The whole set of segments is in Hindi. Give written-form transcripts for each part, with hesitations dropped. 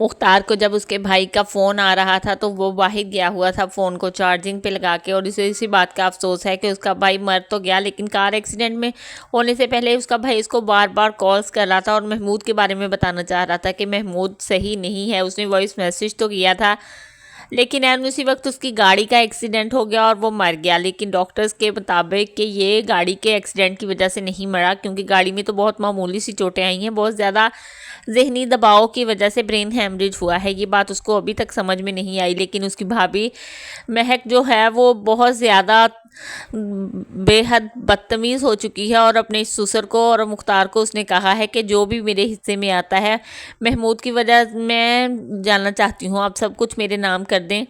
मुख्तार को जब उसके भाई का फ़ोन आ रहा था तो वो बाहर गया हुआ था फ़ोन को चार्जिंग पे लगा के, और इसे इसी बात का अफसोस है कि उसका भाई मर तो गया लेकिन कार एक्सीडेंट में होने से पहले उसका भाई इसको बार बार कॉल्स कर रहा था और महमूद के बारे में बताना चाह रहा था कि महमूद सही नहीं है। उसने वॉइस मैसेज तो किया था लेकिन एन उसी वक्त उसकी गाड़ी का एक्सीडेंट हो गया और वो मर गया। लेकिन डॉक्टर्स के मुताबिक कि ये गाड़ी के एक्सीडेंट की वजह से नहीं मरा, क्योंकि गाड़ी में तो बहुत मामूली सी चोटें आई हैं, बहुत ज़्यादा जहनी दबाव की वजह से ब्रेन हैमरेज हुआ है। ये बात उसको अभी तक समझ में नहीं आई। लेकिन उसकी भाभी महक जो है वो बहुत ज़्यादा बेहद बदतमीज़ हो चुकी है और अपने ससुर को और मुख्तार को उसने कहा है कि जो भी मेरे हिस्से में आता है महमूद की वजह मैं जानना चाहती हूँ, आप सब कुछ मेरे नाम कर दें।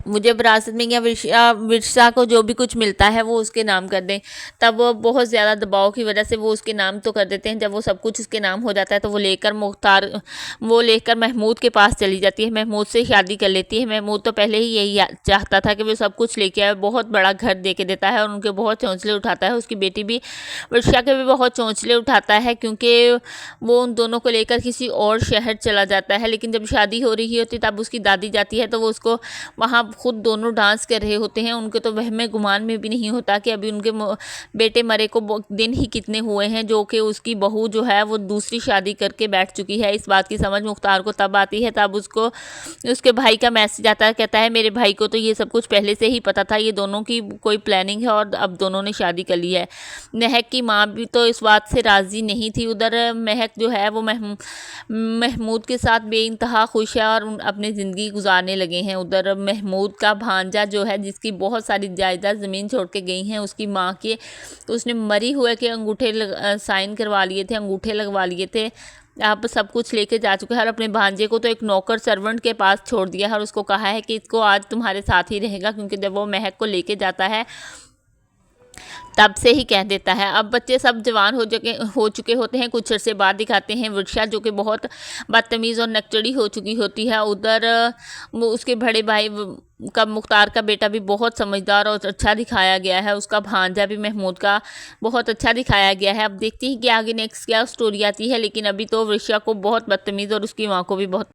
मुझे विरासत में या विरसा को जो भी कुछ मिलता है वो उसके नाम कर दें। तब वो बहुत ज़्यादा दबाव की वजह से वो उसके नाम तो कर देते हैं। जब वो सब कुछ उसके नाम हो जाता है तो वो लेकर महमूद के पास चली जाती है, महमूद से शादी कर लेती है। महमूद तो पहले ही यही चाहता था कि वो सब कुछ लेके आए, बहुत बड़ा घर दे के देता है और उनके बहुत चौंचले उठाता है। उसकी बेटी भी वर्षा के भी बहुत चौंचले उठाता है, क्योंकि वो उन दोनों को लेकर किसी और शहर चला जाता है। लेकिन जब शादी हो रही होती तब उसकी दादी जाती है तो वो उसको वहाँ खुद दोनों डांस कर रहे होते हैं। उनको तो वह में गुमान में भी नहीं होता कि अभी उनके बेटे मरे को दिन ही कितने हुए हैं, जो कि उसकी बहू जो है वो दूसरी शादी करके बैठ चुकी है। इस बात की समझ मुख्तार को तब आती है तब उसको उसके भाई का मैसेज आता है, कहता है मेरे भाई को तो ये सब कुछ पहले से ही पता था, ये दोनों की कोई प्लानिंग है और अब दोनों ने शादी कर ली है। महक की माँ भी तो इस बात से राज़ी नहीं थी। उधर महक जो है वो महमूद के साथ बेइंतहा खुश है और अपनी ज़िंदगी गुजारने लगे हैं। उधर महमूद का भांजा जो है जिसकी बहुत सारी जायदाद ज़मीन छोड़ के गई हैं उसकी माँ के, तो उसने मरी हुए के अंगूठे साइन करवा लिए थे, अंगूठे लगवा लिए थे, अब सब कुछ लेके जा चुके हैं। और अपने भांजे को तो एक नौकर सर्वेंट के पास छोड़ दिया है और उसको कहा है कि इसको आज तुम्हारे साथ ही रहेगा, क्योंकि जब वो महक को लेके जाता है तब से ही कह देता है। अब बच्चे सब जवान हो चुके होते हैं। कुछ अर्से बाद दिखाते हैं वर्षा जो कि बहुत बदतमीज़ और नकचड़ी हो चुकी होती है। उधर वो उसके बड़े भाई का मुख्तार का बेटा भी बहुत समझदार और अच्छा दिखाया गया है। उसका भांजा भी महमूद का बहुत अच्छा दिखाया गया है। अब देखते हैं कि आगे नेक्स्ट क्या स्टोरी आती है। लेकिन अभी तो वर्षा को बहुत बदतमीज़ और उसकी माँ को भी बहुत